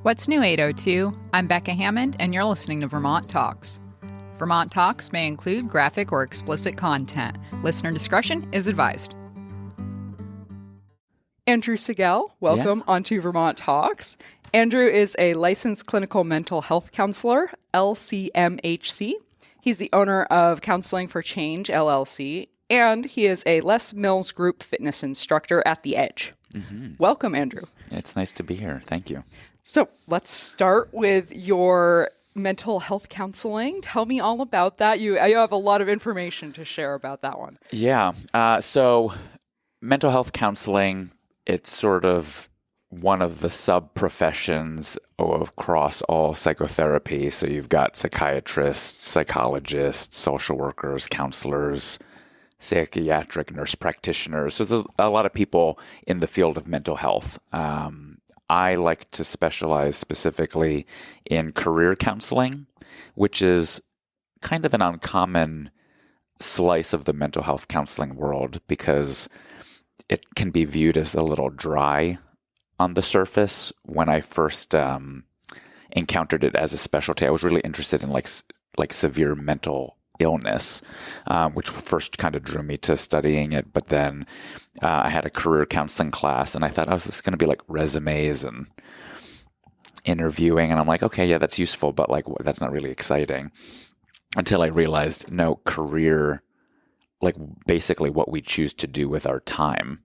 What's new, 802? I'm Becca Hammond, and you're listening to Vermont Talks. Vermont Talks may include graphic or explicit content. Listener discretion is advised. Andrew Seguel, welcome onto Vermont Talks. Andrew is a licensed clinical mental health counselor, LCMHC. He's the owner of Counseling for Change, LLC, and he is a Les Mills Group fitness instructor at The Edge. Mm-hmm. Welcome, Andrew. It's nice to be here. Thank you. So let's start with your mental health counseling. Tell me all about that. You have a lot of information to share about that one. Yeah. So mental health counseling, it's sort of one of the sub-professions across all psychotherapy. So you've got psychiatrists, psychologists, social workers, counselors, psychiatric nurse practitioners. So there's a lot of people in the field of mental health. I like to specialize specifically in career counseling, which is kind of an uncommon slice of the mental health counseling world because it can be viewed as a little dry on the surface. When I first encountered it as a specialty, I was really interested in like severe mental illness, which first kind of drew me to studying it. But then I had a career counseling class and I thought, oh, this is going to be like resumes and interviewing. And I'm like, okay, yeah, that's useful, but like that's not really exciting. Until I realized, no, career, like basically what we choose to do with our time,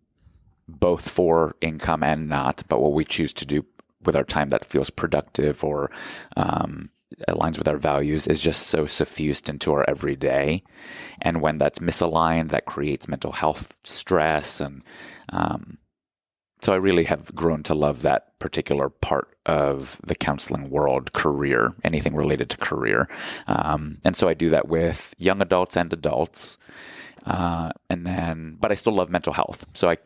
both for income and not, but what we choose to do with our time that feels productive or aligns with our values is just so suffused into our everyday. And when that's misaligned, that creates mental health stress. And so I really have grown to love that particular part of the counseling world, career, anything related to career. And so I do that with young adults and adults. But I still love mental health. So I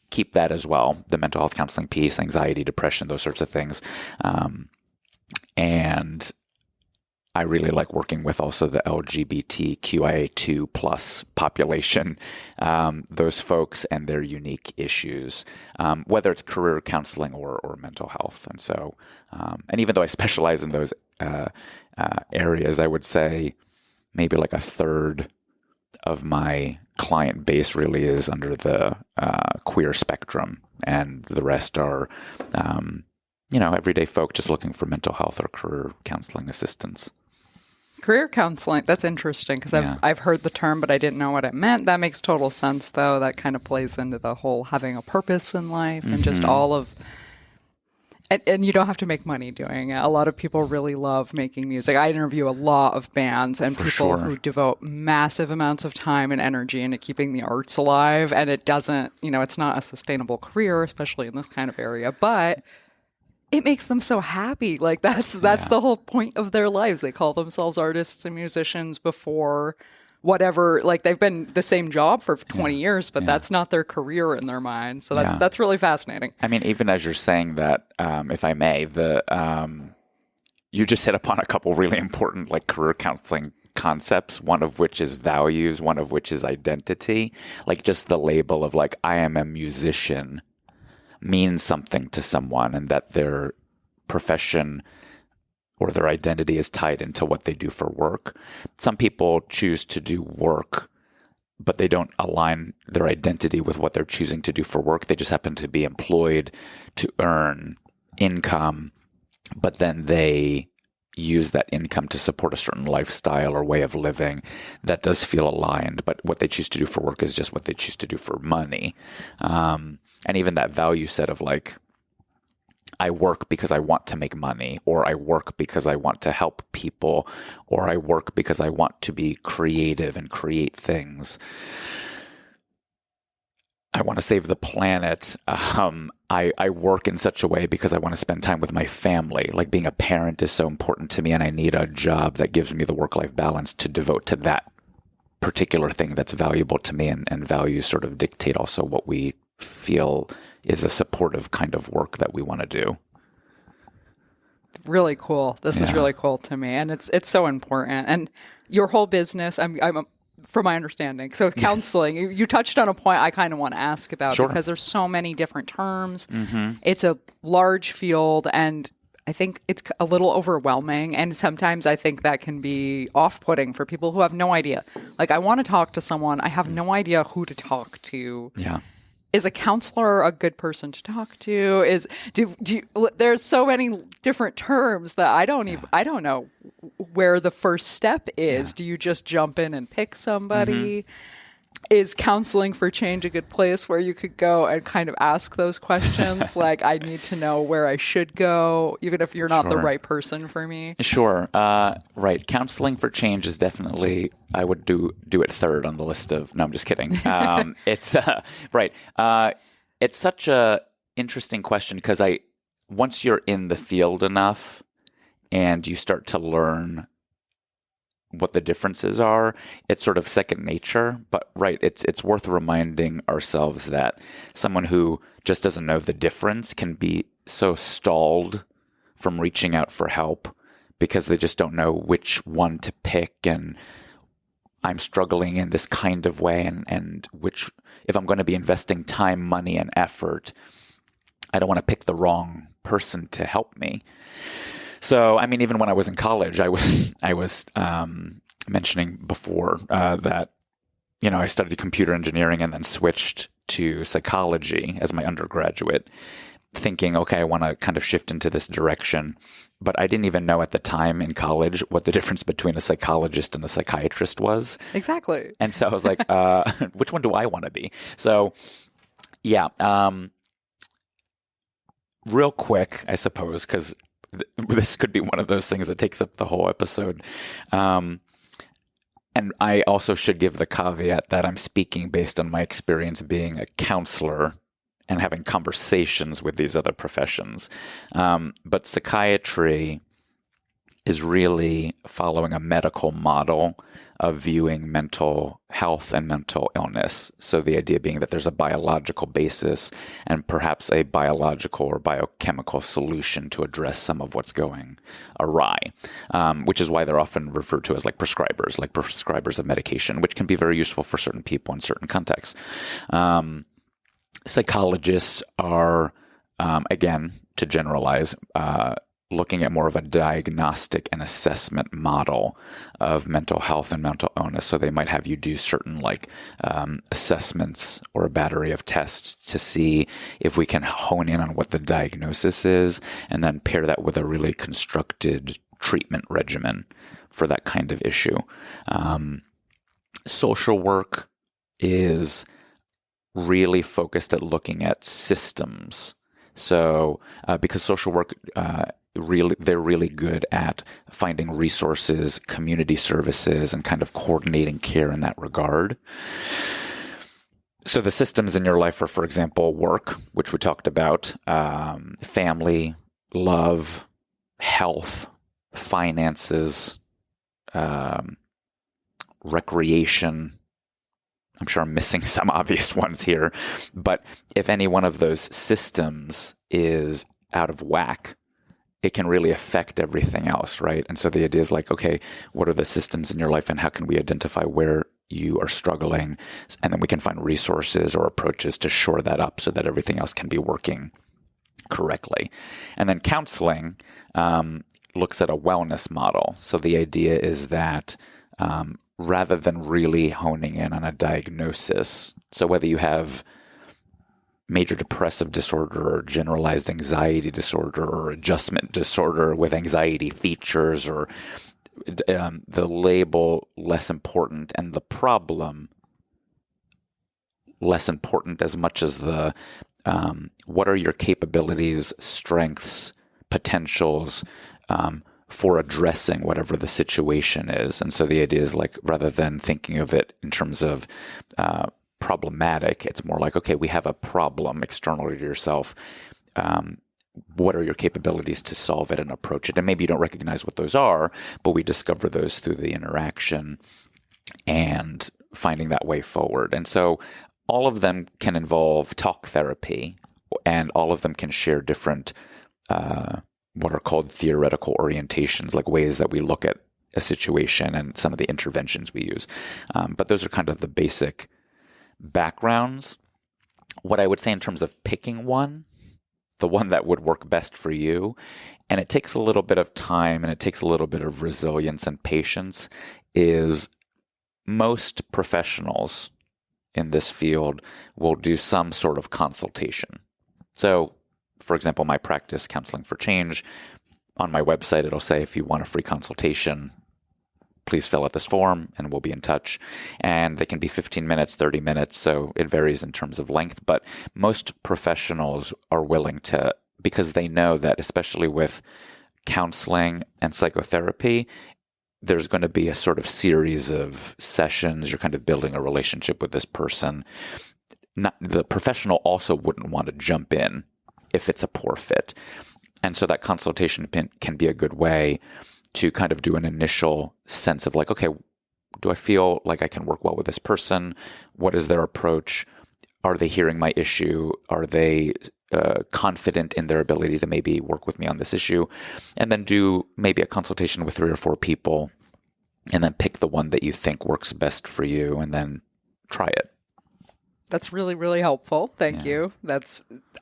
keep that as well, the mental health counseling piece, anxiety, depression, those sorts of things. And I really like working with also the LGBTQIA2 plus population, those folks and their unique issues, whether it's career counseling or mental health. And so, and even though I specialize in those areas, I would say maybe like a third of my client base really is under the queer spectrum, and the rest are, everyday folk just looking for mental health or career counseling assistance. Career counseling, that's interesting because I've heard the term, but I didn't know what it meant. That makes total sense, though. That kind of plays into the whole having a purpose in life and just all of... And you don't have to make money doing it. A lot of people really love making music. I interview a lot of bands and people who devote massive amounts of time and energy into keeping the arts alive. And it doesn't, it's not a sustainable career, especially in this kind of area. But it makes them so happy. Like that's the whole point of their lives. They call themselves artists and musicians before whatever, like they've been the same job for 20 years, but that's not their career in their mind. So that's really fascinating. I mean, even as you're saying that, if I may, you just hit upon a couple really important like career counseling concepts, one of which is values, one of which is identity. Like just the label of like, I am a musician means something to someone, and that their profession or their identity is tied into what they do for work. Some people choose to do work, but they don't align their identity with what they're choosing to do for work. They just happen to be employed to earn income, but then they use that income to support a certain lifestyle or way of living that does feel aligned, but what they choose to do for work is just what they choose to do for money. And even that value set of like, I work because I want to make money, or I work because I want to help people, or I work because I want to be creative and create things. I want to save the planet. I work in such a way because I want to spend time with my family. Like being a parent is so important to me, and I need a job that gives me the work-life balance to devote to that particular thing that's valuable to me, and values sort of dictate also what we feel is a supportive kind of work that we want to do. Really cool. This is really cool to me. And it's so important. And your whole business, I'm from my understanding. So counseling, you touched on a point I kind of want to ask about because there's so many different terms. Mm-hmm. It's a large field, and I think it's a little overwhelming. And sometimes I think that can be off-putting for people who have no idea. Like, I want to talk to someone. I have no idea who to talk to. Yeah. Is a counselor a good person to talk to? There's so many different terms that I don't know where the first step is. Do you just jump in and pick somebody? Is counseling for change a good place where you could go and kind of ask those questions? Like, I need to know where I should go, even if you're not the right person for me. Sure. Right. Counseling for change is definitely, I would do it third on the list of, no, I'm just kidding. It's right. It's such a interesting question because once you're in the field enough and you start to learn what the differences are, it's sort of second nature. But right, it's worth reminding ourselves that someone who just doesn't know the difference can be so stalled from reaching out for help because they just don't know which one to pick, and I'm struggling in this kind of way, and which, if I'm going to be investing time, money, and effort, I don't want to pick the wrong person to help me. So, I mean, even when I was in college, I was mentioning before that, I studied computer engineering and then switched to psychology as my undergraduate, thinking, okay, I want to kind of shift into this direction. But I didn't even know at the time in college what the difference between a psychologist and a psychiatrist was. Exactly. And so I was like, which one do I want to be? So, yeah. Real quick, I suppose, because this could be one of those things that takes up the whole episode. And I also should give the caveat that I'm speaking based on my experience being a counselor and having conversations with these other professions. But psychiatry is really following a medical model of viewing mental health and mental illness. So the idea being that there's a biological basis and perhaps a biological or biochemical solution to address some of what's going awry, which is why they're often referred to as like prescribers of medication, which can be very useful for certain people in certain contexts. Psychologists are, again, to generalize, looking at more of a diagnostic and assessment model of mental health and mental illness. So they might have you do certain assessments or a battery of tests to see if we can hone in on what the diagnosis is, and then pair that with a really constructed treatment regimen for that kind of issue. Social work is really focused at looking at systems. So because social work they're really good at finding resources, community services, and kind of coordinating care in that regard. So the systems in your life are, for example, work, which we talked about, family, love, health, finances, recreation. I'm sure I'm missing some obvious ones here, but if any one of those systems is out of whack, it can really affect everything else, right? And so the idea is like, okay, what are the systems in your life and how can we identify where you are struggling? And then we can find resources or approaches to shore that up so that everything else can be working correctly. And then counseling looks at a wellness model. So the idea is that rather than really honing in on a diagnosis, so whether you have major depressive disorder or generalized anxiety disorder or adjustment disorder with anxiety features, or the label less important and the problem less important as much as the what are your capabilities, strengths, potentials for addressing whatever the situation is. And so the idea is like, rather than thinking of it in terms of problematic, it's more like, okay, we have a problem external to yourself. What are your capabilities to solve it and approach it? And maybe you don't recognize what those are, but we discover those through the interaction and finding that way forward. And so all of them can involve talk therapy, and all of them can share different what are called theoretical orientations, like ways that we look at a situation and some of the interventions we use. But those are kind of the basic backgrounds. What I would say in terms of picking one the one that would work best for you. And it takes a little bit of time and it takes a little bit of resilience and patience. Is most professionals in this field will do some sort of consultation. So, for example, my practice, Counseling for Change, on my website, it'll say, if you want a free consultation, please fill out this form and we'll be in touch. And they can be 15 minutes, 30 minutes. So it varies in terms of length. But most professionals are willing to, because they know that, especially with counseling and psychotherapy, there's going to be a sort of series of sessions. You're kind of building a relationship with this person. The professional also wouldn't want to jump in if it's a poor fit. And so that consultation can be a good way to kind of do an initial sense of like, okay, do I feel like I can work well with this person? What is their approach? Are they hearing my issue? Are they confident in their ability to maybe work with me on this issue? And then do maybe a consultation with 3 or 4 people and then pick the one that you think works best for you and then try it. That's really, really helpful. Thank you.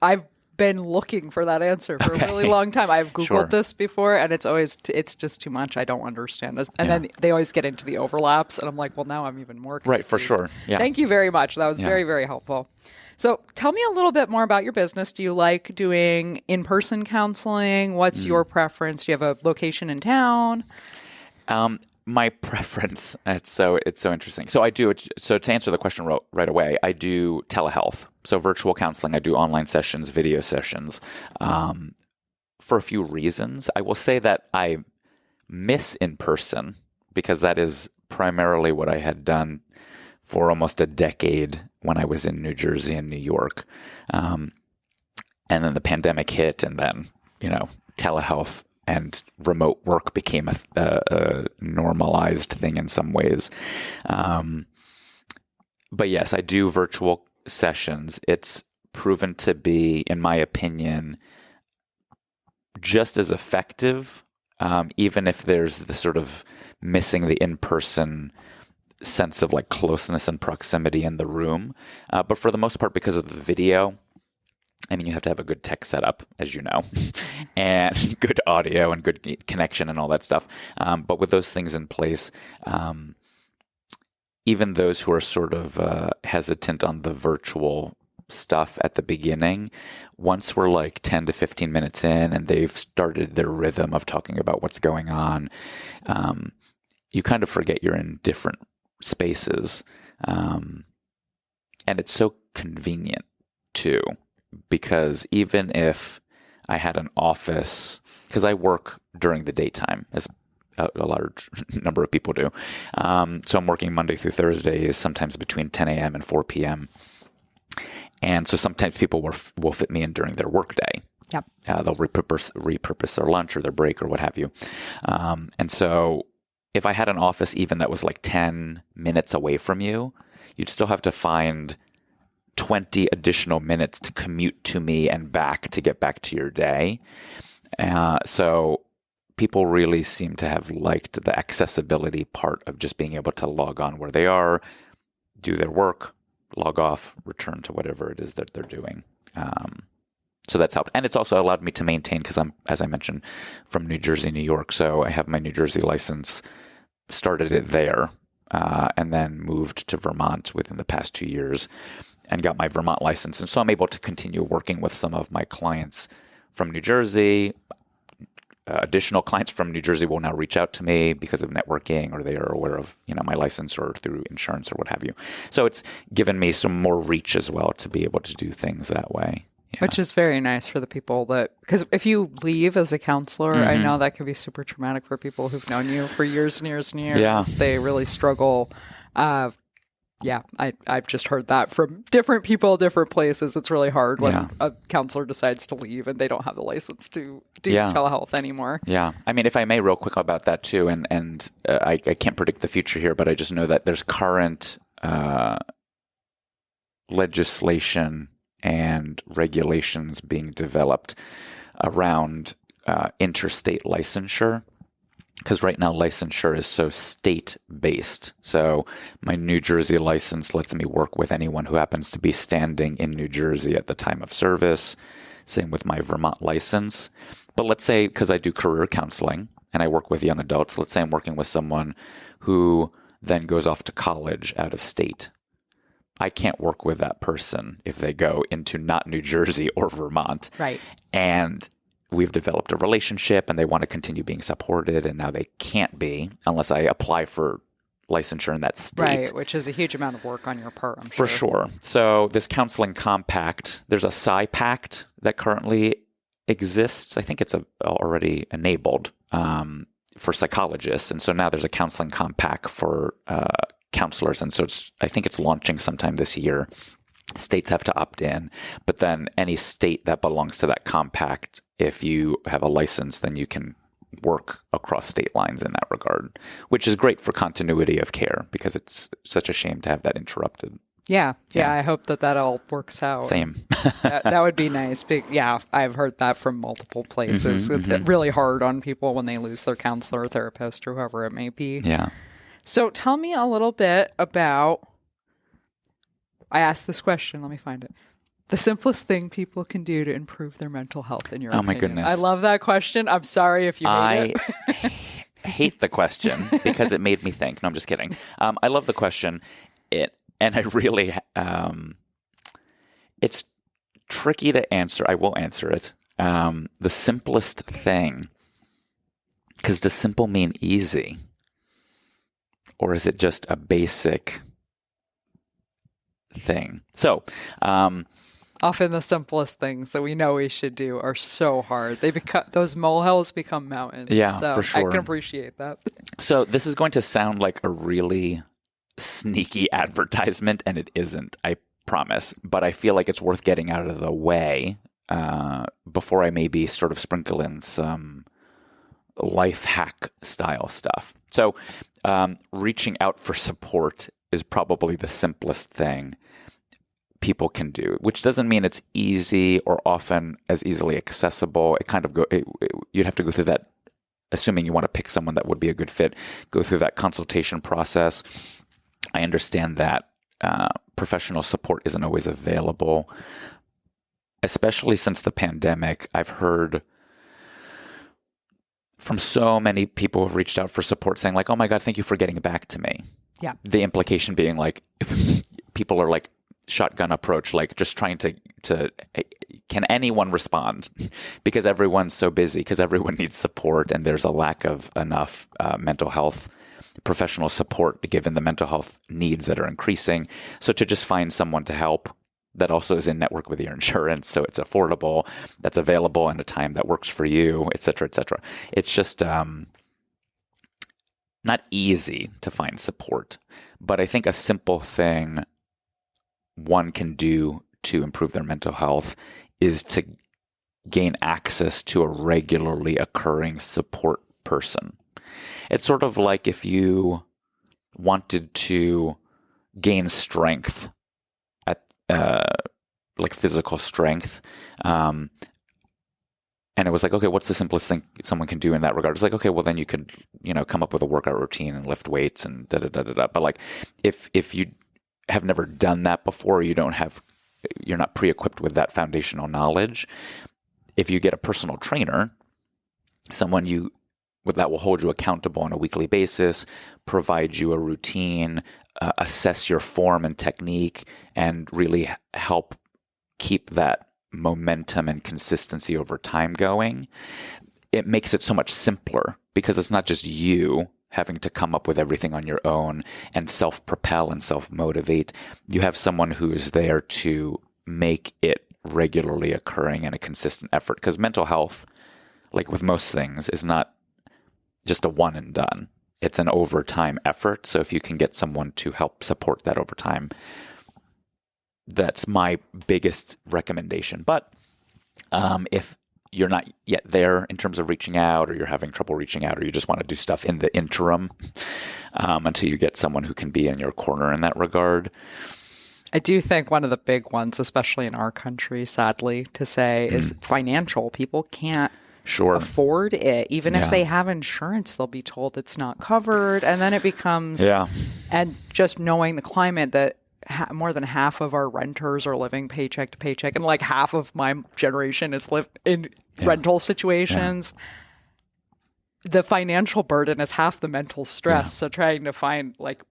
I've been looking for that answer for a really long time. I've Googled this before and it's just too much. I don't understand this. And then they always get into the overlaps and I'm like, well, now I'm even more confused. Right, for sure. Yeah. Thank you very much. That was very, very helpful. So tell me a little bit more about your business. Do you like doing in-person counseling? What's your preference? Do you have a location in town? My preference, it's so interesting. So to answer the question right away, I do telehealth. So virtual counseling, I do online sessions, video sessions, for a few reasons. I will say that I miss in person because that is primarily what I had done for almost a decade when I was in New Jersey and New York. And then the pandemic hit and then, telehealth and remote work became a normalized thing in some ways. But yes, I do virtual sessions. It's proven to be, in my opinion, just as effective, even if there's the sort of missing the in-person sense of like closeness and proximity in the room. But for the most part, because of the video, I mean, you have to have a good tech setup, as you know, and good audio and good connection and all that stuff. But with those things in place, even those who are sort of hesitant on the virtual stuff at the beginning, once we're like 10 to 15 minutes in and they've started their rhythm of talking about what's going on, you kind of forget you're in different spaces. And it's so convenient too. Because even if I had an office, because I work during the daytime, as a large number of people do. So I'm working Monday through Thursdays, sometimes between 10 a.m. and 4 p.m. And so sometimes people will fit me in during their workday. Yep. They'll repurpose their lunch or their break or what have you. And so if I had an office even that was like 10 minutes away from you, you'd still have to find 20 additional minutes to commute to me and back to get back to your day. So people really seem to have liked the accessibility part of just being able to log on where they are, do their work, log off, return to whatever it is that they're doing. So that's helped. And it's also allowed me to maintain, because I'm, as I mentioned, from New Jersey, New York. So I have my New Jersey license, started it there, and then moved to Vermont within the past 2 years. And got my Vermont license. And so I'm able to continue working with some of my clients from New Jersey. Additional clients from New Jersey will now reach out to me because of networking, or they are aware of my license or through insurance or what have you. So it's given me some more reach as well to be able to do things that way. Yeah. Which is very nice for the people because if you leave as a counselor, I know that can be super traumatic for people who've known you for years and years and years. Yeah. They really struggle. I've just heard that from different people, different places. It's really hard when a counselor decides to leave and they don't have the license to do telehealth anymore. Yeah. I mean, if I may real quick about that too, and I can't predict the future here, but I just know that there's current legislation and regulations being developed around interstate licensure. Because right now licensure is so state-based. So my New Jersey license lets me work with anyone who happens to be standing in New Jersey at the time of service. Same with my Vermont license. But let's say, because I do career counseling and I work with young adults, let's say I'm working with someone who then goes off to college out of state. I can't work with that person if they go into not New Jersey or Vermont. Right. And we've developed a relationship and they want to continue being supported, and now they can't be unless I apply for licensure in that state. Right, which is a huge amount of work on your part, I'm For sure. So this counseling compact, there's a PSI pact that currently exists. I think it's already enabled for psychologists. And so now there's a counseling compact for counselors. And so I think it's launching sometime this year. States have to opt in, but then any state that belongs to that compact, if you have a license, then you can work across state lines in that regard, which is great for continuity of care because it's such a shame to have that interrupted. Yeah. I hope that all works out. Same. that would be nice. But yeah, I've heard that from multiple places. It's really hard on people when they lose their counselor or therapist or whoever it may be. Yeah. So tell me a little bit about, I asked this question, let me find it. The simplest thing people can do to improve their mental health in your opinion. Oh my goodness. I love that question. I'm sorry if you hate it. I hate the question because it made me think. No, I'm just kidding. I love the question. And I really, it's tricky to answer. I will answer it. The simplest thing, because does simple mean easy? Or is it just a basic thing? So, often the simplest things that we know we should do are so hard. Those molehills become mountains. Yeah, so for sure. I can appreciate that. So this is going to sound like a really sneaky advertisement, and it isn't, I promise. But I feel like it's worth getting out of the way before I maybe sort of sprinkle in some life hack style stuff. So reaching out for support is probably the simplest thing people can do, which doesn't mean it's easy or often as easily accessible. It kind of you'd have to go through that, assuming you want to pick someone that would be a good fit, go through that consultation process. I understand that professional support isn't always available, especially since the pandemic. I've heard from so many people who've reached out for support saying like, oh my God, thank you for getting back to me. Yeah. The implication being like, people are like shotgun approach, like just trying to can anyone respond? Because everyone's so busy, because everyone needs support, and there's a lack of enough mental health professional support given the mental health needs that are increasing. So to just find someone to help that also is in network with your insurance, so it's affordable, that's available in a time that works for you, et cetera, et cetera. It's just not easy to find support. But I think a simple thing one can do to improve their mental health is to gain access to a regularly occurring support person. It's sort of like if you wanted to gain strength like physical strength. And it was like, okay, what's the simplest thing someone can do in that regard? It's like, okay, well then you could, come up with a workout routine and lift weights and da-da-da-da-da. But like, if you have never done that before, you're not pre-equipped with that foundational knowledge. If you get a personal trainer, someone that will hold you accountable on a weekly basis, provide you a routine, assess your form and technique, and really help keep that momentum and consistency over time going, it makes it so much simpler because it's not just you having to come up with everything on your own and self-propel and self-motivate. You have someone who's there to make it regularly occurring and a consistent effort, because mental health, like with most things, is not just a one and done. It's an overtime effort. So if you can get someone to help support that over time, that's my biggest recommendation. But if you're not yet there in terms of reaching out, or you're having trouble reaching out, or you just want to do stuff in the interim until you get someone who can be in your corner in that regard. I do think one of the big ones, especially in our country, sadly to say, is financial. People can't afford it. Even if they have insurance, they'll be told it's not covered. And then it becomes, and just knowing the climate that more than half of our renters are living paycheck to paycheck, and like half of my generation is live in rental situations. The financial burden is half the mental stress. So trying to find like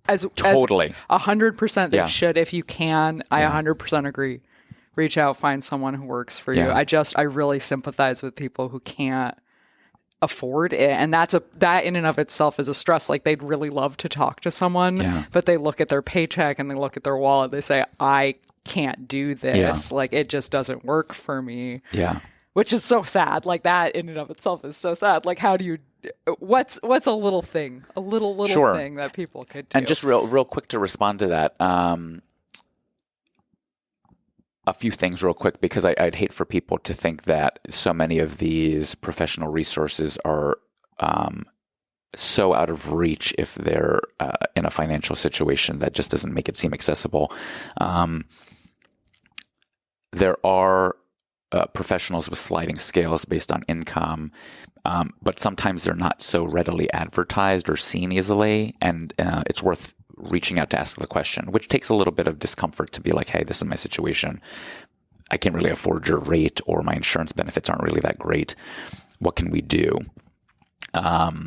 as 100% they should, if you can. I 100% agree. Reach out, find someone who works for you. I really sympathize with people who can't afford it, and that in and of itself is a stress. Like they'd really love to talk to someone, but they look at their paycheck and they look at their wallet, they say, I can't do this. Like it just doesn't work for me, which is so sad. Like that in and of itself is so sad. Like how do you what's a little thing thing that people could do? And just real quick to respond to that, a few things real quick, because I'd hate for people to think that so many of these professional resources are so out of reach if they're in a financial situation that just doesn't make it seem accessible. There are professionals with sliding scales based on income, but sometimes they're not so readily advertised or seen easily, and it's worth reaching out to ask the question, which takes a little bit of discomfort to be like, hey, this is my situation. I can't really afford your rate, or my insurance benefits aren't really that great. What can we do? There are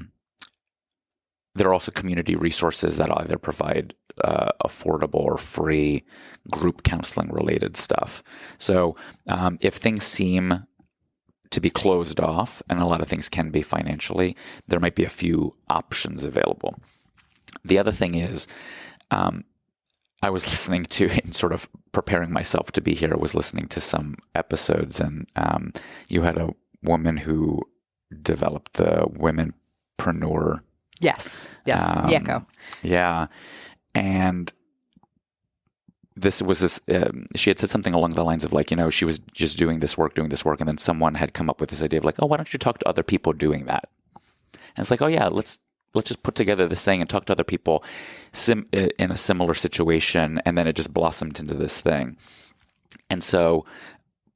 also community resources that either provide affordable or free group counseling related stuff. So if things seem to be closed off, and a lot of things can be financially, there might be a few options available. The other thing is, I was listening to, in sort of preparing myself to be here, I was listening to some episodes, and you had a woman who developed the Womenpreneur. Yes. Yeko. Yeah. And she had said something along the lines of like, she was just doing this work, and then someone had come up with this idea of like, oh, why don't you talk to other people doing that? And it's like, oh yeah, let's just put together this thing and talk to other people in a similar situation. And then it just blossomed into this thing. And so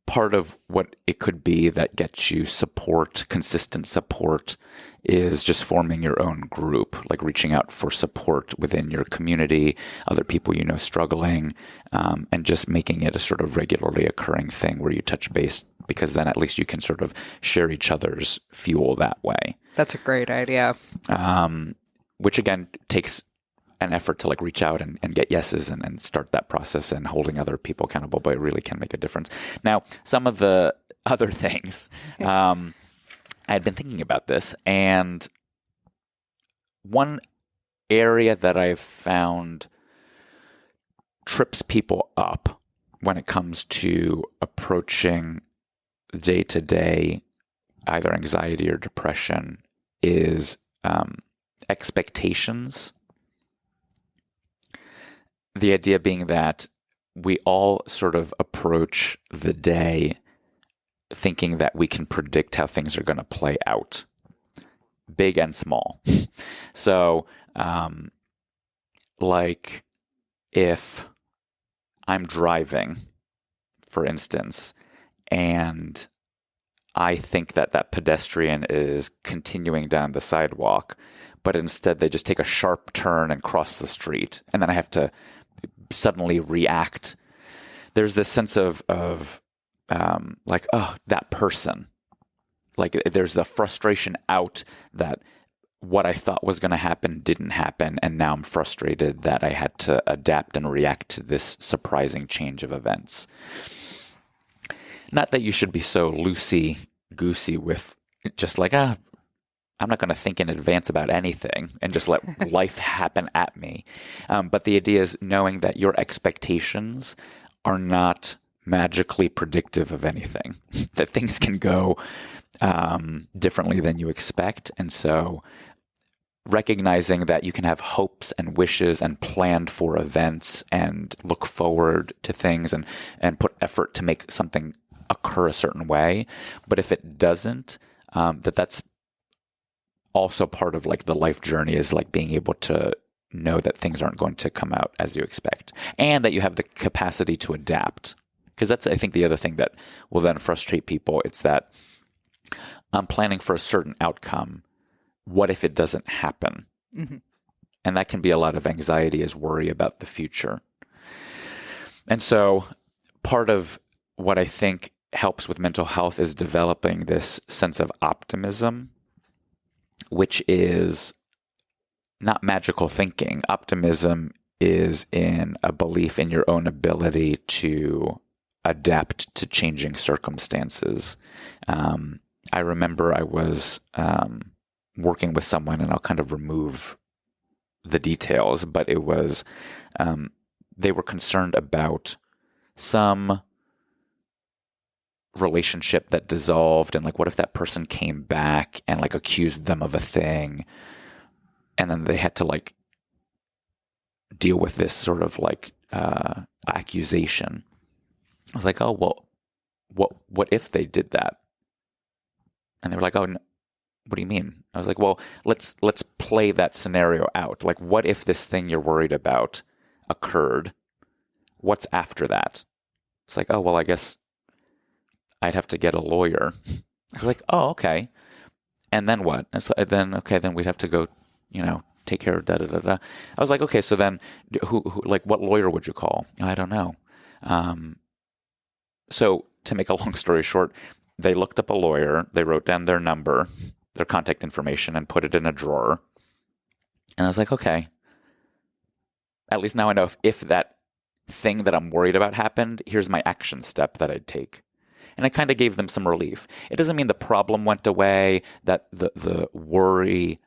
part of what it could be that gets you support, consistent support, is just forming your own group, like reaching out for support within your community, other people struggling, and just making it a sort of regularly occurring thing where you touch base, because then at least you can sort of share each other's fuel that way. That's a great idea. Which again takes an effort to like reach out and get yeses and start that process and holding other people accountable, but it really can make a difference. Now, some of the other things, I had been thinking about this, and one area that I've found trips people up when it comes to approaching day-to-day either anxiety or depression is expectations. The idea being that we all sort of approach the day thinking that we can predict how things are going to play out, big and small. So, like if I'm driving, for instance, and I think that pedestrian is continuing down the sidewalk, but instead they just take a sharp turn and cross the street, and then I have to suddenly react. There's this sense of like, oh, that person. Like there's the frustration out that what I thought was going to happen didn't happen, and now I'm frustrated that I had to adapt and react to this surprising change of events. Not that you should be so loosey-goosey with just like, I'm not going to think in advance about anything and just let life happen at me. But the idea is knowing that your expectations are not magically predictive of anything, that things can go differently than you expect. And so recognizing that you can have hopes and wishes and planned for events and look forward to things and put effort to make something occur a certain way. But if it doesn't, that's also part of like the life journey, is like being able to know that things aren't going to come out as you expect, and that you have the capacity to adapt. Because that's, I think, the other thing that will then frustrate people. It's that I'm planning for a certain outcome. What if it doesn't happen? Mm-hmm. And that can be a lot of anxiety, as worry about the future. And so part of what I think helps with mental health is developing this sense of optimism, which is not magical thinking. Optimism is in a belief in your own ability to adapt to changing circumstances. I remember I was working with someone, and I'll kind of remove the details, but it was, they were concerned about some relationship that dissolved, and like, what if that person came back and like accused them of a thing, and then they had to like deal with this sort of like accusation. I was like, oh, well, what if they did that? And they were like, oh, no, what do you mean? I was like, well, let's play that scenario out. Like, what if this thing you're worried about occurred? What's after that? It's like, oh, well, I guess I'd have to get a lawyer. I was like, oh, okay. And then what? And so then we'd have to go, take care of da-da-da-da. I was like, okay, so then who like, what lawyer would you call? I don't know. So to make a long story short, they looked up a lawyer, they wrote down their number, their contact information, and put it in a drawer. And I was like, okay, at least now I know if that thing that I'm worried about happened, here's my action step that I'd take. And I kind of gave them some relief. It doesn't mean the problem went away, that the worry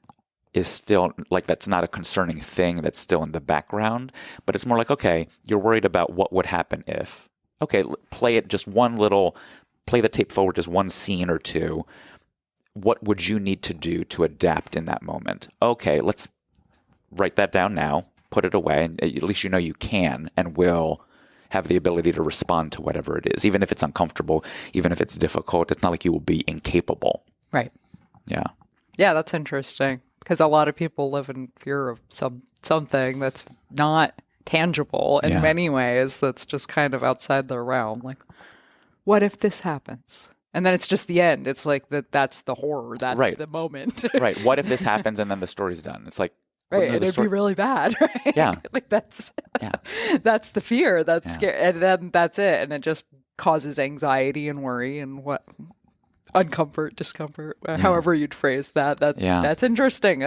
is still, like, that's not a concerning thing that's still in the background, but it's more like, okay, you're worried about what would happen if. Okay, play the tape forward just one scene or two. What would you need to do to adapt in that moment? Okay, let's write that down now, put it away, and at least you can and will have the ability to respond to whatever it is, even if it's uncomfortable, even if it's difficult. It's not like you will be incapable. Right. Yeah. Yeah, that's interesting, because a lot of people live in fear of something that's not tangible in many ways, that's just kind of outside their realm. Like, what if this happens? And then it's just the end. It's like that's the horror. That's right. The moment. Right. What if this happens and then the story's done? It's like, right, and it'd be really bad, right? Yeah. Like that's the fear, that's scary, and then that's it, and it just causes anxiety and worry and discomfort, however you'd phrase that. That's interesting.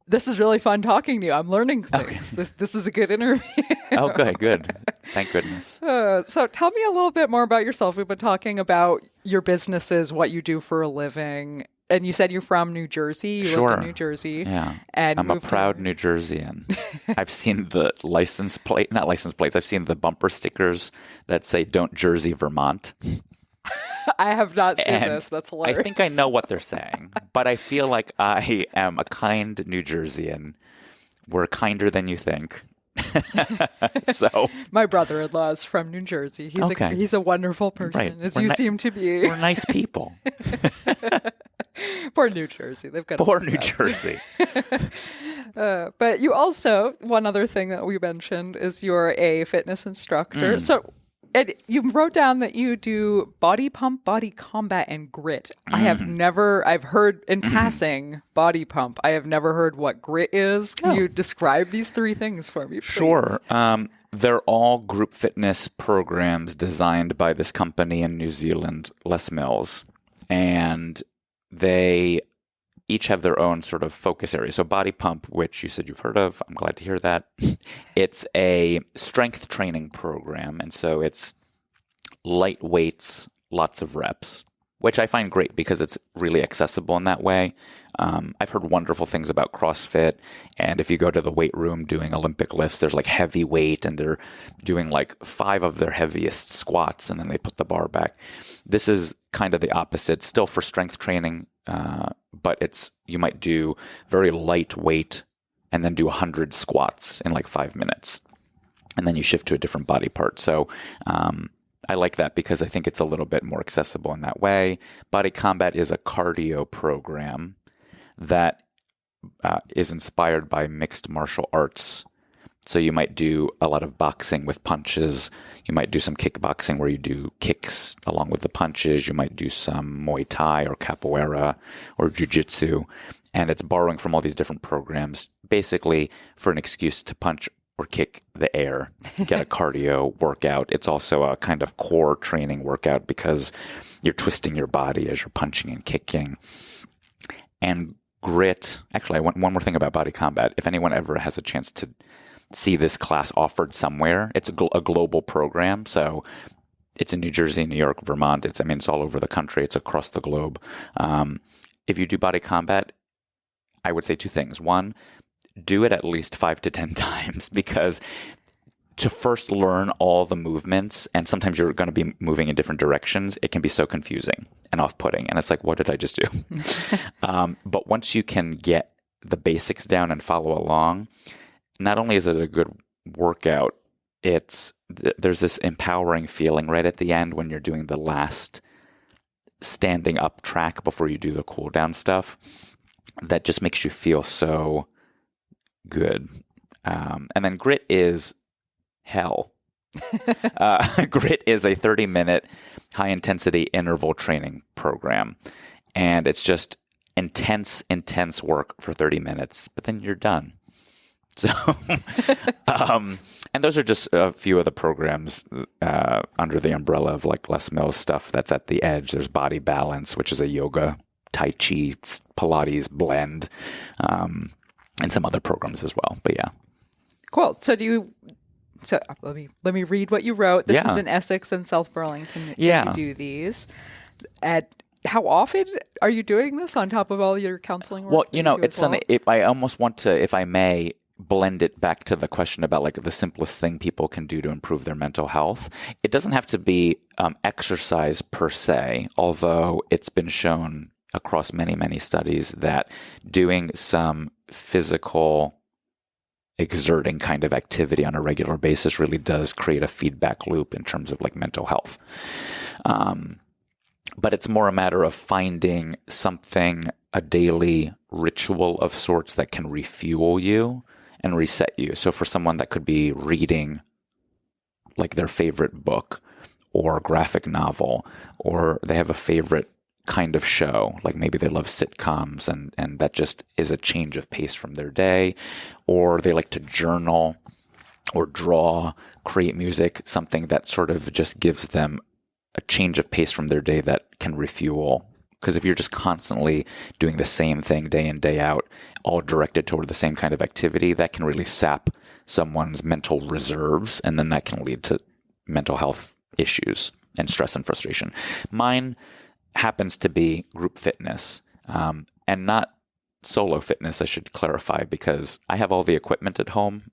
This is really fun talking to you. I'm learning things. Okay. This is a good interview. Okay, good. Thank goodness. So tell me a little bit more about yourself. We've been talking about your businesses, what you do for a living. And you said you're from New Jersey. You lived in New Jersey. Yeah. And I'm a proud New Jerseyan. I've seen the not license plates. I've seen the bumper stickers that say "Don't Jersey, Vermont." I have not seen this. That's hilarious. I think I know what they're saying, but I feel like I am a kind New Jerseyan. We're kinder than you think. So my brother-in-law is from New Jersey. He's a wonderful person, right. As you seem to be. We're nice people. Poor New Jersey. They've got poor New Jersey. But you also, one other thing that we mentioned is you're a fitness instructor. So you wrote down that you do body pump, body combat, and grit. I've heard in passing body pump. I have never heard what grit is. Can you describe these three things for me, please? Sure. They're all group fitness programs designed by this company in New Zealand, Les Mills. And they each have their own sort of focus area. So body pump, which you said you've heard of, I'm glad to hear that. It's a strength training program. And so it's light weights, lots of reps, which I find great because it's really accessible in that way. I've heard wonderful things about CrossFit. And if you go to the weight room doing Olympic lifts, there's like heavy weight and they're doing like 5 of their heaviest squats and then they put the bar back. This is kind of the opposite, still for strength training, but you might do very light weight and then do 100 squats in like 5 minutes. And then you shift to a different body part. So I like that because I think it's a little bit more accessible in that way. Body Combat is a cardio program that is inspired by mixed martial arts. So you might do a lot of boxing with punches. You might do some kickboxing where you do kicks along with the punches. You might do some Muay Thai or capoeira or jiu-jitsu. And it's borrowing from all these different programs, basically for an excuse to punch or kick the air, get a cardio workout. It's also a kind of core training workout because you're twisting your body as you're punching and kicking. And grit, actually, one more thing about Body Combat. If anyone ever has a chance to see this class offered somewhere, it's a global program. So it's in New Jersey, New York, Vermont. It's all over the country. It's across the globe. If you do Body Combat, I would say two things. One, do it at least 5 to 10 times, because to first learn all the movements, and sometimes you're going to be moving in different directions, it can be so confusing and off-putting. And it's like, what did I just do? But once you can get the basics down and follow along, not only is it a good workout, there's this empowering feeling right at the end when you're doing the last standing up track before you do the cool down stuff that just makes you feel so good. And then grit is hell. Grit is a 30-minute high-intensity interval training program. And it's just intense work for 30 minutes, but then you're done. So, and those are just a few of the programs under the umbrella of like Les Mills stuff that's at the edge. There's Body Balance, which is a yoga, Tai Chi, Pilates blend, and some other programs as well. But yeah. Cool. So let me read what you wrote. This is in Essex and South Burlington. Yeah. You do these. How often are you doing this on top of all your counseling work? Well, I almost want to, if I may, blend it back to the question about like the simplest thing people can do to improve their mental health. It doesn't have to be exercise per se, although it's been shown across many, many studies that doing some physical exerting kind of activity on a regular basis really does create a feedback loop in terms of like mental health. But it's more a matter of finding something, a daily ritual of sorts that can refuel you and reset you. So for someone, that could be reading like their favorite book or graphic novel, or they have a favorite kind of show, like maybe they love sitcoms and that just is a change of pace from their day, or they like to journal or draw, create music, something that sort of just gives them a change of pace from their day that can refuel. Because if you're just constantly doing the same thing day in, day out, all directed toward the same kind of activity, that can really sap someone's mental reserves, and then that can lead to mental health issues and stress and frustration. Mine happens to be group fitness, and not solo fitness, I should clarify, because I have all the equipment at home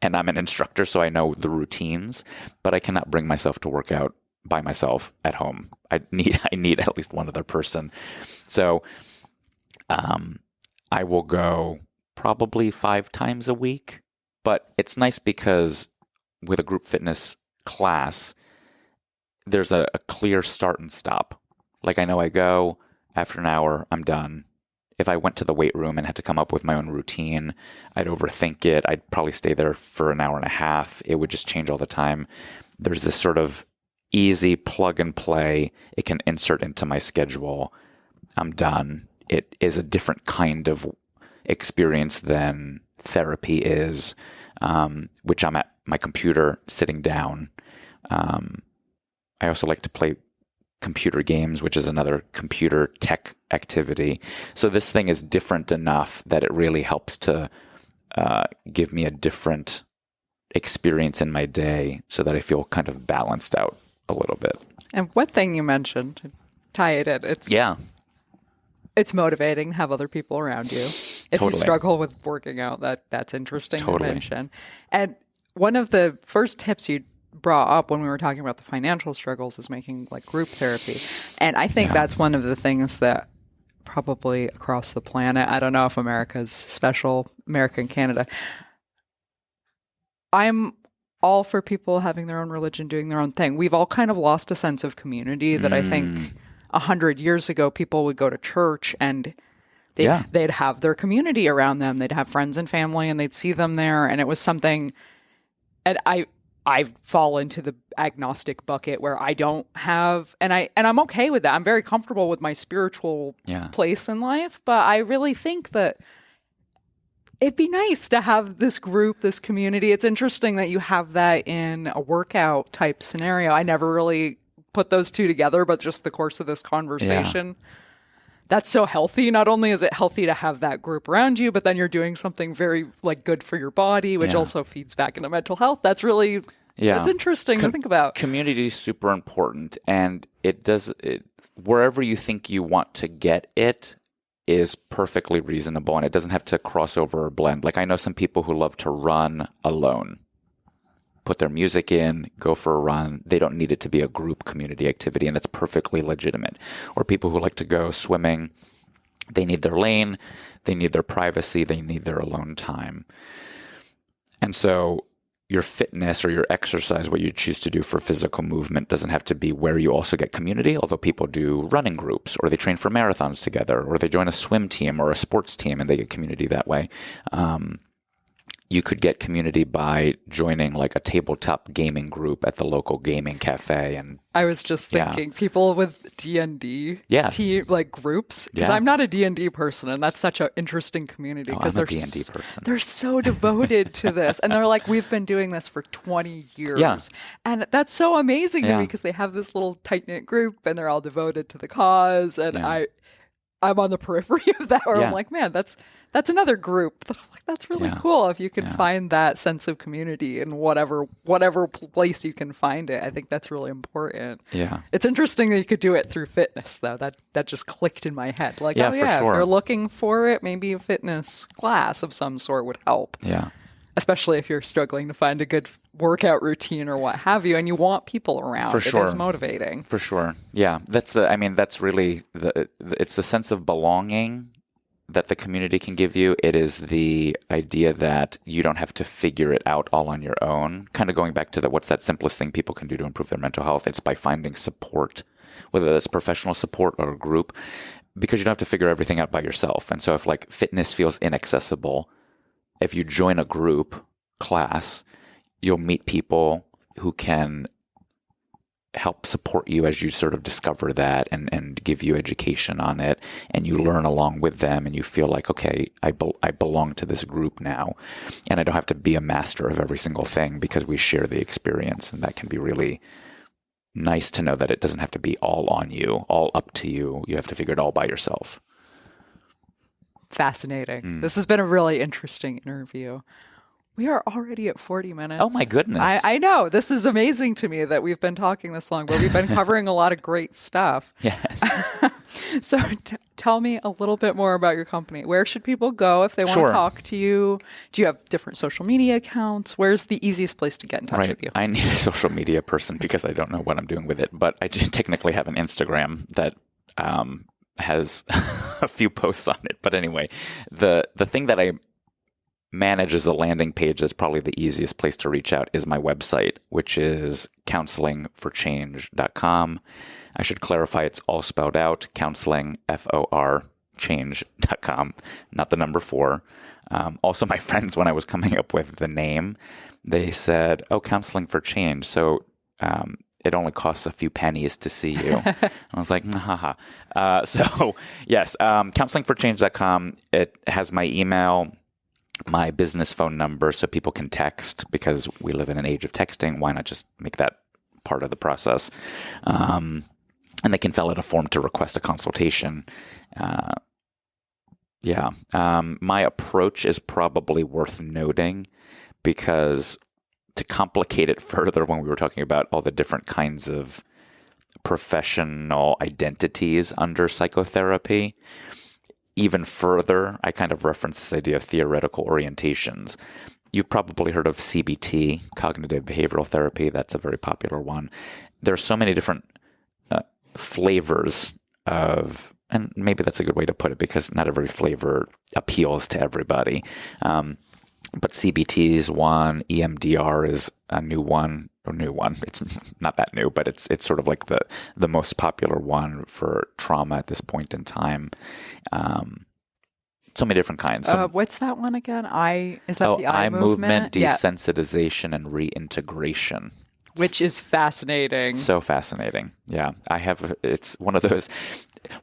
and I'm an instructor, so I know the routines, but I cannot bring myself to work out by myself at home. I need at least one other person. So I will go probably 5 times a week, but it's nice because with a group fitness class, there's a clear start and stop. Like I know I go, after an hour, I'm done. If I went to the weight room and had to come up with my own routine, I'd overthink it. I'd probably stay there for an hour and a half. It would just change all the time. There's this sort of easy plug and play. It can insert into my schedule. I'm done. It is a different kind of experience than therapy is, which I'm at my computer sitting down. I also like to play computer games, which is another computer tech activity. So this thing is different enough that it really helps to give me a different experience in my day so that I feel kind of balanced out a little bit. And one thing you mentioned, to tie it in, it's motivating to have other people around you. If you struggle with working out, that's interesting to mention. And one of the first tips you brought up when we were talking about the financial struggles is making like group therapy. And I think that's one of the things that probably across the planet, I don't know if America's special, America and Canada, I'm all for people having their own religion, doing their own thing. We've all kind of lost a sense of community that I think 100 years ago, people would go to church and they'd have their community around them. They'd have friends and family and they'd see them there. And it was something, and I fall into the agnostic bucket where I don't have, and I'm okay with that. I'm very comfortable with my spiritual place in life, but I really think that it'd be nice to have this group, this community. It's interesting that you have that in a workout type scenario. I never really put those two together, but just the course of this conversation, that's so healthy. Not only is it healthy to have that group around you, but then you're doing something very like good for your body, which also feeds back into mental health. That's really, that's interesting to think about. Community is super important, and wherever you think you want to get it is perfectly reasonable, and it doesn't have to cross over or blend. Like I know some people who love to run alone, put their music in, go for a run. They don't need it to be a group community activity, and that's perfectly legitimate. Or people who like to go swimming, they need their lane, they need their privacy, they need their alone time. And so your fitness or your exercise, what you choose to do for physical movement, doesn't have to be where you also get community, although people do running groups, or they train for marathons together, or they join a swim team or a sports team and they get community that way. You could get community by joining like a tabletop gaming group at the local gaming cafe. And I was just thinking people with D&D team, like groups, because I'm not a D&D person, and that's such an interesting community because I'm a D&D person. They're so devoted to this, and they're like, we've been doing this for 20 years, and that's so amazing to me because they have this little tight-knit group and they're all devoted to the cause, and I'm on the periphery of that where I'm like, man, that's another group. That's really cool if you can find that sense of community in whatever place you can find it. I think that's really important. Yeah. It's interesting that you could do it through fitness, though. That just clicked in my head. Like, for sure. If you're looking for it, maybe a fitness class of some sort would help. Yeah. Especially if you're struggling to find a good workout routine or what have you, and you want people around. For sure. It is motivating. For sure. Yeah. That's really it's the sense of belonging that the community can give you. It is the idea that you don't have to figure it out all on your own. Kind of going back to what's that simplest thing people can do to improve their mental health? It's by finding support, whether that's professional support or a group, because you don't have to figure everything out by yourself. And so if like fitness feels inaccessible, if you join a group class, you'll meet people who can help support you as you sort of discover that and give you education on it, and you learn along with them, and you feel like, okay, I belong to this group now, and I don't have to be a master of every single thing because we share the experience, and that can be really nice to know that it doesn't have to be all on you, all up to you. You have to figure it all by yourself. Fascinating. This has been a really interesting interview. We are already at 40 minutes. Oh, my goodness. I know. This is amazing to me that we've been talking this long, but we've been covering a lot of great stuff. Yes. So tell me a little bit more about your company. Where should people go if they want to talk to you? Do you have different social media accounts? Where's the easiest place to get in touch with you? I need a social media person because I don't know what I'm doing with it, but I just technically have an Instagram that has a few posts on it. But anyway, the thing that I manage as a landing page that's probably the easiest place to reach out is my website, which is counselingforchange.com. I should clarify it's all spelled out, counseling, F-O-R, change.com, not the number 4. Also, my friends, when I was coming up with the name, they said, oh, Counseling for Change. So it only costs a few pennies to see you. I was like, haha. So yes, counselingforchange.com. It has my email, my business phone number, so people can text, because we live in an age of texting. Why not just make that part of the process? And they can fill out a form to request a consultation. My approach is probably worth noting, because to complicate it further, when we were talking about all the different kinds of professional identities under psychotherapy, even further, I kind of reference this idea of theoretical orientations. You've probably heard of CBT, cognitive behavioral therapy. That's a very popular one. There are so many different flavors of, and maybe that's a good way to put it, because not every flavor appeals to everybody. But CBT is one, EMDR is a new one. It's not that new, but it's sort of like the most popular one for trauma at this point in time. So many different kinds. What's that one again? The eye movement? Desensitization, and reintegration. Which is fascinating. So fascinating. Yeah. It's one of those.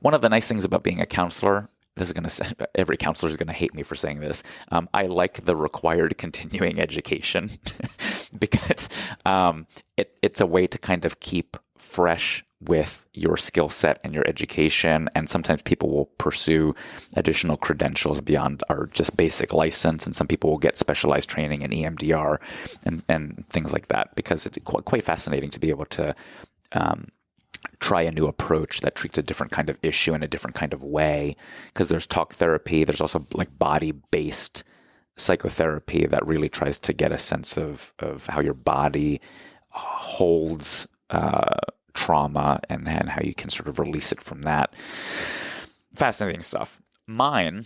One of the nice things about being a counselor this is going to, every counselor is going to hate me for saying this. I like the required continuing education because it's a way to kind of keep fresh with your skill set and your education. And sometimes people will pursue additional credentials beyond our just basic license. And some people will get specialized training in EMDR and things like that, because it's quite fascinating to be able to try a new approach that treats a different kind of issue in a different kind of way. Because there's talk therapy, there's also like body-based psychotherapy that really tries to get a sense of how your body holds trauma and how you can sort of release it from that. Fascinating stuff. Mine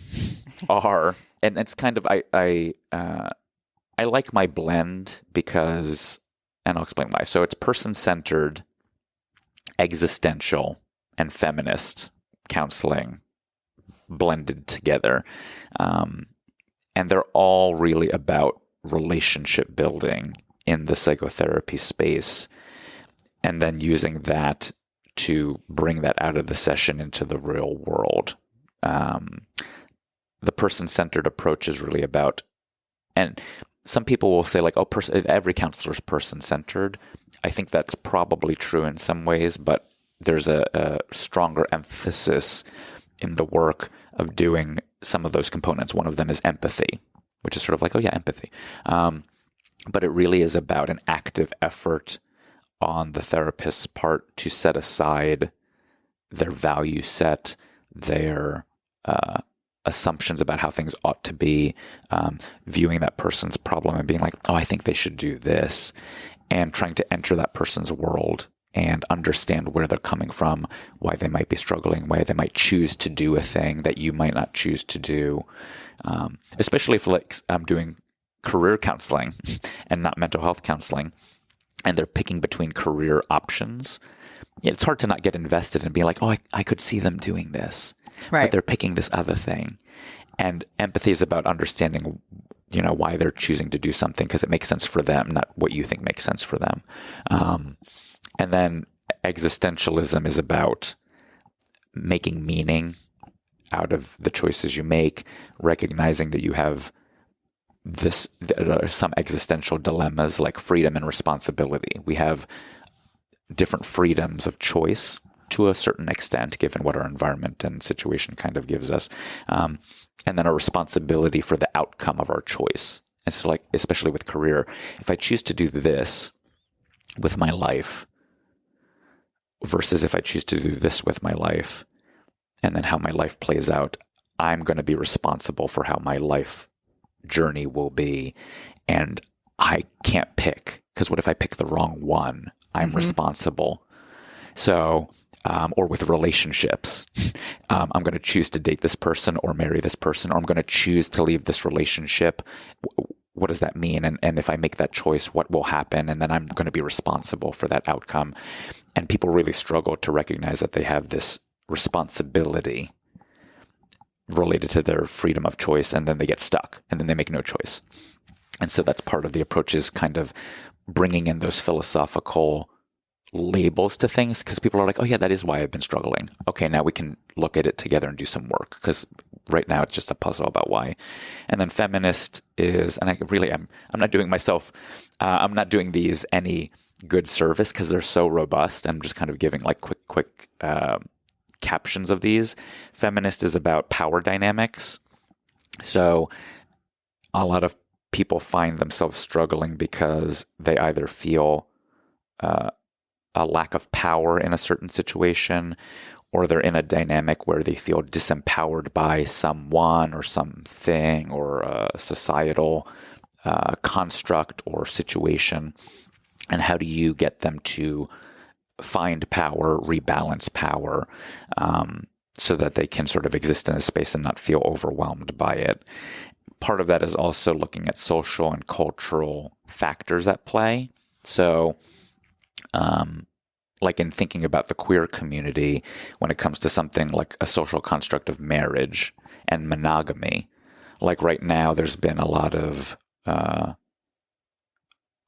are, and it's kind of, I like my blend because, and I'll explain why. So it's person-centered, existential, and feminist counseling blended together. And they're all really about relationship building in the psychotherapy space, and then using that to bring that out of the session into the real world. The person-centered approach is really about, and some people will say like, oh, every counselor is person-centered. I think that's probably true in some ways, but there's a stronger emphasis in the work of doing some of those components. One of them is empathy, which is sort of like, oh yeah, empathy. But it really is about an active effort on the therapist's part to set aside their value set, their assumptions about how things ought to be, viewing that person's problem and being like, oh, I think they should do this, and trying to enter that person's world and understand where they're coming from, why they might be struggling, why they might choose to do a thing that you might not choose to do. Especially if like I'm doing career counseling and not mental health counseling, and they're picking between career options. It's hard to not get invested and be like, oh, I could see them doing this, right? But they're picking this other thing. And empathy is about understanding, why they're choosing to do something because it makes sense for them, not what you think makes sense for them. And then existentialism is about making meaning out of the choices you make, recognizing that you have some existential dilemmas like freedom and responsibility. We have different freedoms of choice to a certain extent, given what our environment and situation kind of gives us. And then a responsibility for the outcome of our choice. And so like, especially with career, if I choose to do this with my life versus if I choose to do this with my life, and then how my life plays out, I'm going to be responsible for how my life journey will be. And I can't pick, because what if I pick the wrong one? I'm responsible. So, or with relationships, I'm going to choose to date this person or marry this person, or I'm going to choose to leave this relationship. What does that mean? And if I make that choice, what will happen? And then I'm going to be responsible for that outcome. And people really struggle to recognize that they have this responsibility related to their freedom of choice, and then they get stuck, and then they make no choice. And so that's part of the approach, is kind of bringing in those philosophical labels to things, because people are like, oh yeah, that is why I've been struggling. Okay, now we can look at it together and do some work, because right now it's just a puzzle about why. And then feminist is, and I'm not doing myself, I'm not doing these any good service because they're so robust. I'm just kind of giving like quick captions of these. Feminist is about power dynamics. So a lot of people find themselves struggling because they either feel a lack of power in a certain situation, or they're in a dynamic where they feel disempowered by someone or something, or a societal construct or situation. And how do you get them to find power, rebalance power, so that they can sort of exist in a space and not feel overwhelmed by it? Part of that is also looking at social and cultural factors at play. So, like in thinking about the queer community, when it comes to something like a social construct of marriage and monogamy, like right now, there's been a lot of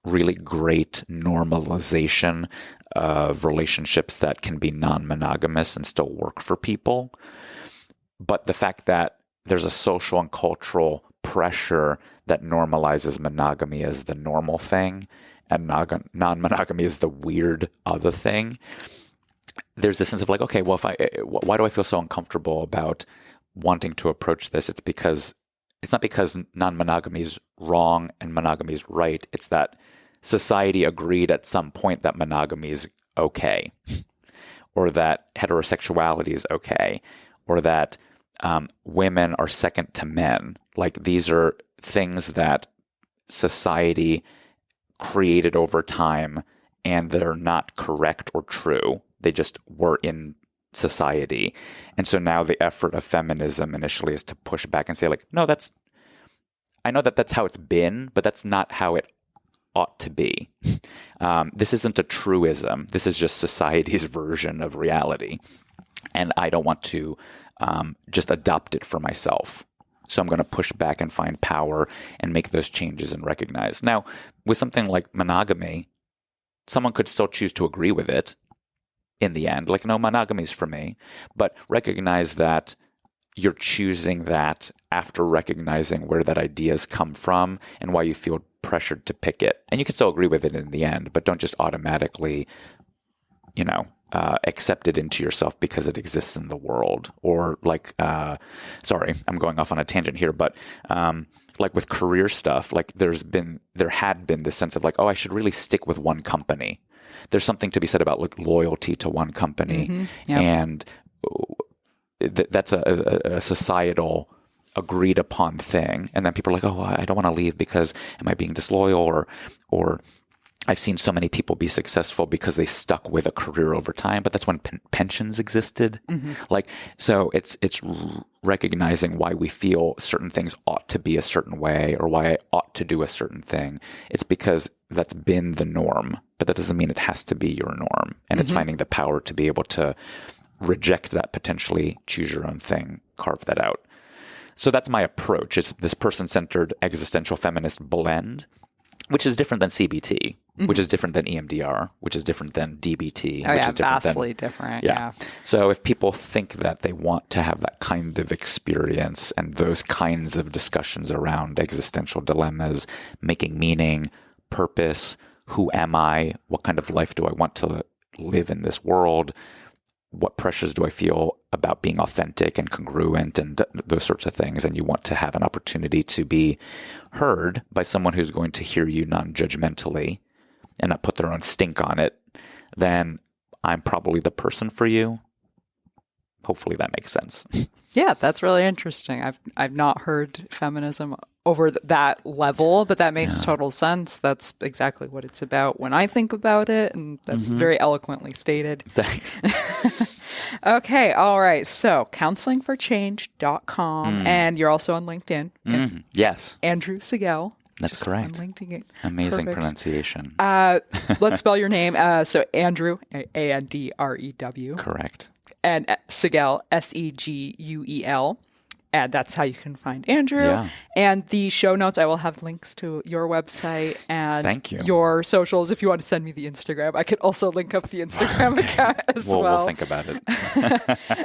really great normalization of relationships that can be non-monogamous and still work for people. But the fact that there's a social and cultural pressure that normalizes monogamy as the normal thing and non-monogamy is the weird other thing, there's a sense of like, okay, well, why do I feel so uncomfortable about wanting to approach this? It's not because non-monogamy is wrong and monogamy is right. It's that society agreed at some point that monogamy is okay, or that heterosexuality is okay, or that women are second to men. Like, these are things that society created over time, and that are not correct or true. They just were in society. And so now the effort of feminism initially is to push back and say, like, no, I know that that's how it's been, but that's not how it ought to be. This isn't a truism. This is just society's version of reality. And I don't want to just adopt it for myself. So I'm going to push back and find power and make those changes and recognize. Now, with something like monogamy, someone could still choose to agree with it in the end. Like, no, monogamy is for me. But recognize that you're choosing that after recognizing where that idea's come from and why you feel pressured to pick it. And you can still agree with it in the end, but don't just automatically, accept it into yourself because it exists in the world. Or like, sorry, I'm going off on a tangent here, but like with career stuff, like there had been this sense of like, oh, I should really stick with one company. There's something to be said about like loyalty to one company. Mm-hmm. Yep. And that's a societal agreed upon thing. And then people are like, oh, I don't want to leave because am I being disloyal? Or I've seen so many people be successful because they stuck with a career over time, but that's when pensions existed. Mm-hmm. Like, so it's recognizing why we feel certain things ought to be a certain way or why I ought to do a certain thing. It's because that's been the norm, but that doesn't mean it has to be your norm. And it's finding the power to be able to reject that, potentially choose your own thing, carve that out. So that's my approach. It's this person-centered existential feminist blend, which is different than CBT, which is different than EMDR, which is different than DBT, which is different vastly different. Yeah. So if people think that they want to have that kind of experience and those kinds of discussions around existential dilemmas, making meaning, purpose, who am I, what kind of life do I want to live in this world, what pressures do I feel about being authentic and congruent and those sorts of things, and you want to have an opportunity to be heard by someone who's going to hear you non-judgmentally and not put their own stink on it, then I'm probably the person for you. Hopefully that makes sense. Yeah, that's really interesting. I've not heard feminism over that level, but that makes total sense. That's exactly what it's about when I think about it, and that's very eloquently stated. Thanks. Okay, all right. So counselingforchange.com, and you're also on LinkedIn. Yes. Andrew Seguel. That's correct. On LinkedIn. Amazing pronunciation. Let's spell your name. So Andrew, Andrew. Correct. And Seguel, Seguel. And that's how you can find Andrew. Yeah. And the show notes, I will have links to your website and Thank you. Your socials. If you want to send me the Instagram, I could also link up the Instagram account as well. We'll think about it.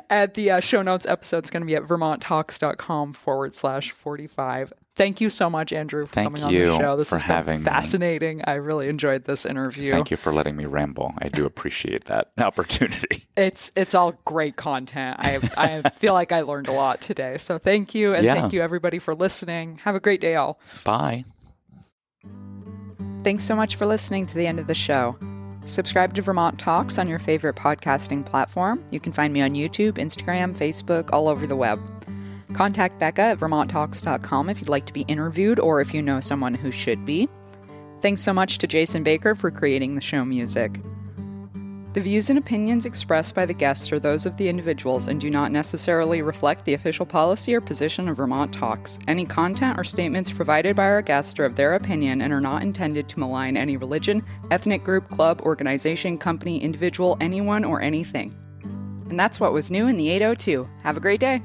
And the show notes episode is going to be at vermonttalks.com/45. Thank you so much, Andrew, for coming on the show. This has been fascinating. I really enjoyed this interview. Thank you for letting me ramble. I do appreciate that opportunity. It's all great content. I feel like I learned a lot today. So thank you. And thank you, everybody, for listening. Have a great day, all. Bye. Thanks so much for listening to the end of the show. Subscribe to Vermont Talks on your favorite podcasting platform. You can find me on YouTube, Instagram, Facebook, all over the web. Contact Becca at vermonttalks.com if you'd like to be interviewed or if you know someone who should be. Thanks so much to Jason Baker for creating the show music. The views and opinions expressed by the guests are those of the individuals and do not necessarily reflect the official policy or position of Vermont Talks. Any content or statements provided by our guests are of their opinion and are not intended to malign any religion, ethnic group, club, organization, company, individual, anyone, or anything. And that's what was new in the 802. Have a great day.